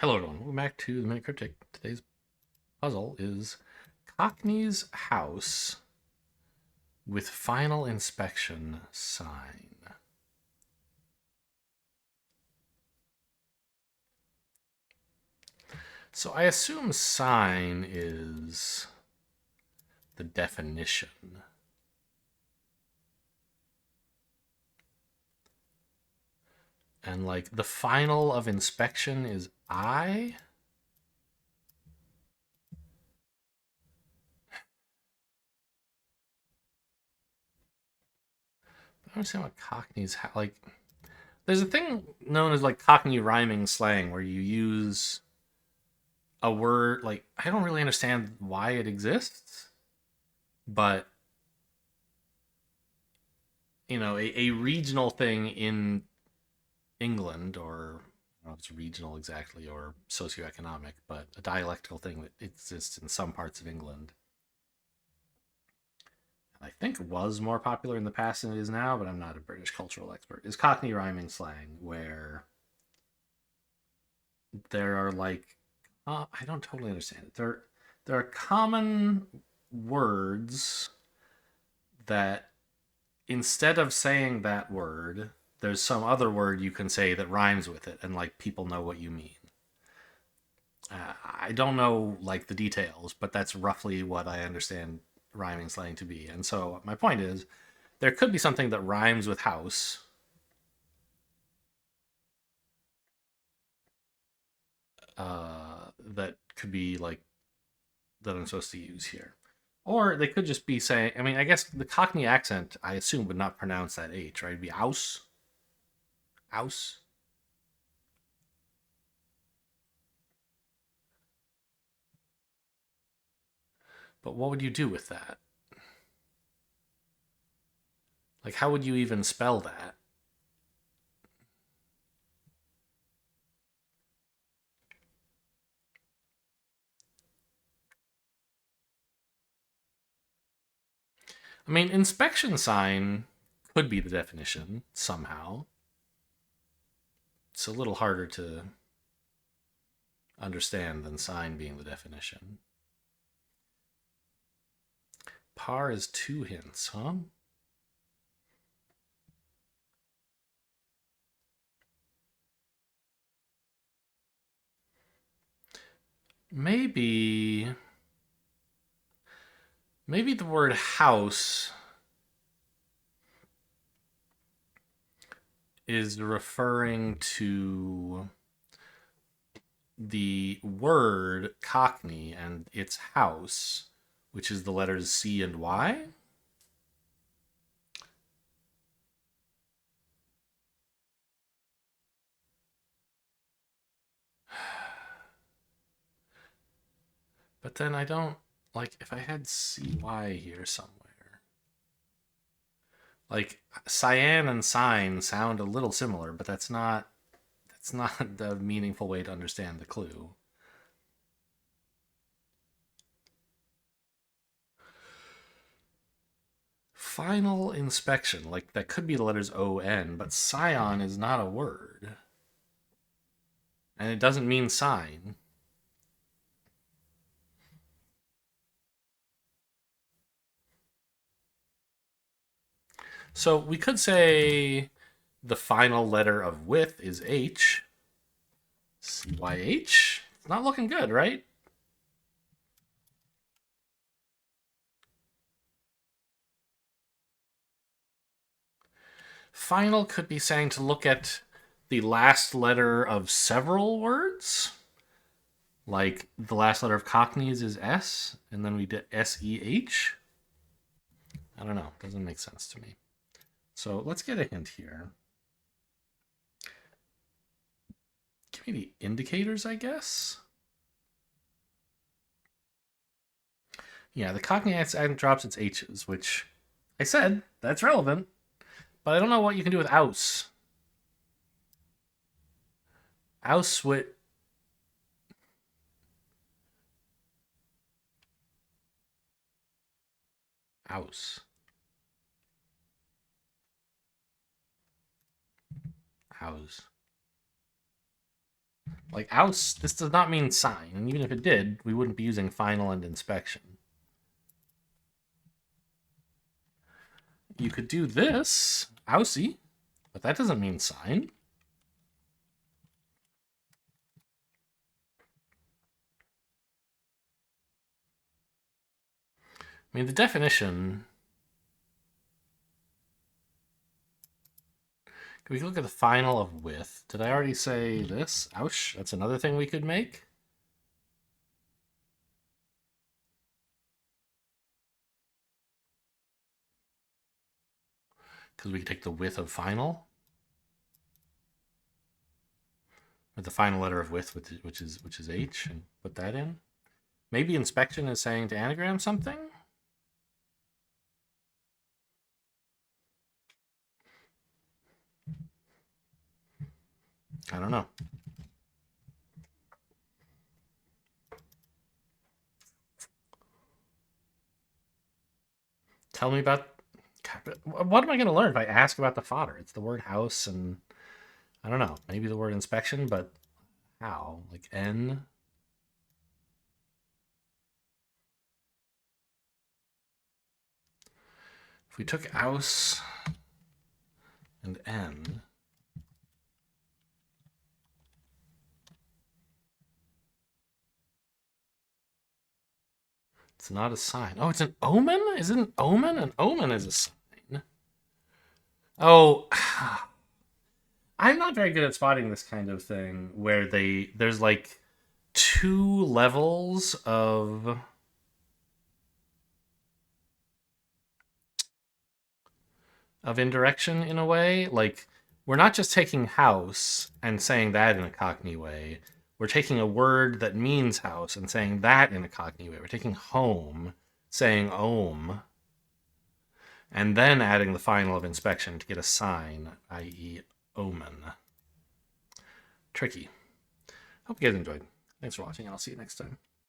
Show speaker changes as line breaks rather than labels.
Hello, everyone. Welcome back to the Minute Cryptic. Today's puzzle is Cockney's house with final inspection sign. So I assume sign is the definition. And like the final of inspection is I. I don't understand what Cockney's like. There's a thing known as like Cockney rhyming slang where you use a word like I don't really understand why it exists, but a regional thing in England, or I don't know if it's regional exactly or socioeconomic, but a dialectical thing that exists in some parts of England. And I think it was more popular in the past than it is now, but I'm not a British cultural expert. Is Cockney rhyming slang, where there are like, I don't totally understand it. There are common words that instead of saying that word, there's some other word you can say that rhymes with it, and like people know what you mean. I don't know like the details, but that's roughly what I understand rhyming slang to be. And so my point is, there could be something that rhymes with house that could be like that I'm supposed to use here. Or they could just be saying, I mean, I guess the Cockney accent, I assume, would not pronounce that H, right? It'd be house, house. But what would you do with that? Like, how would you even spell that? I mean, inspection sign could be the definition somehow. It's a little harder to understand than sign being the definition. Par is 2 hints, huh? Maybe the word house is referring to the word Cockney and its house, which is the letters C and Y. But then I don't like if I had CY here somewhere. Like cyan and sign sound a little similar, but that's not the meaningful way to understand the clue. Final inspection, like that could be the letters ON, but scion is not a word. And it doesn't mean sign. So we could say the final letter of with is H. CYH? It's not looking good, right? Final could be saying to look at the last letter of several words. Like the last letter of Cockneys is S, and then we did SEH. I don't know. Doesn't make sense to me. So let's get a hint here. Give me the indicators, I guess. Yeah, the Cockney accent drops its H's, which I said that's relevant, but I don't know what you can do with ouse. Ouse with ouse. Ouse. Like aus, this does not mean sign, and even if it did, we wouldn't be using final and inspection. You could do this, aussie, but that doesn't mean sign. I mean, the definition... We can look at the final of with. Did I already say this? Ouch. That's another thing we could make. Because we could take the with of final. With the final letter of with, which is H, and put that in. Maybe inspection is saying to anagram something? I don't know. Tell me about... What am I going to learn if I ask about the fodder? It's the word house and... I don't know. Maybe the word inspection, but how? Like N? If we took aus and N... It's not a sign. Oh, it's an omen? Is it an omen? An omen is a sign. Oh, I'm not very good at spotting this kind of thing where there's like two levels of indirection in a way. Like, we're not just taking house and saying that in a Cockney way. We're taking a word that means house and saying that in a Cockney way. We're taking home, saying ohm, and then adding the final of inspection to get a sign, i.e. omen. Tricky. Hope you guys enjoyed. Thanks for watching, and I'll see you next time.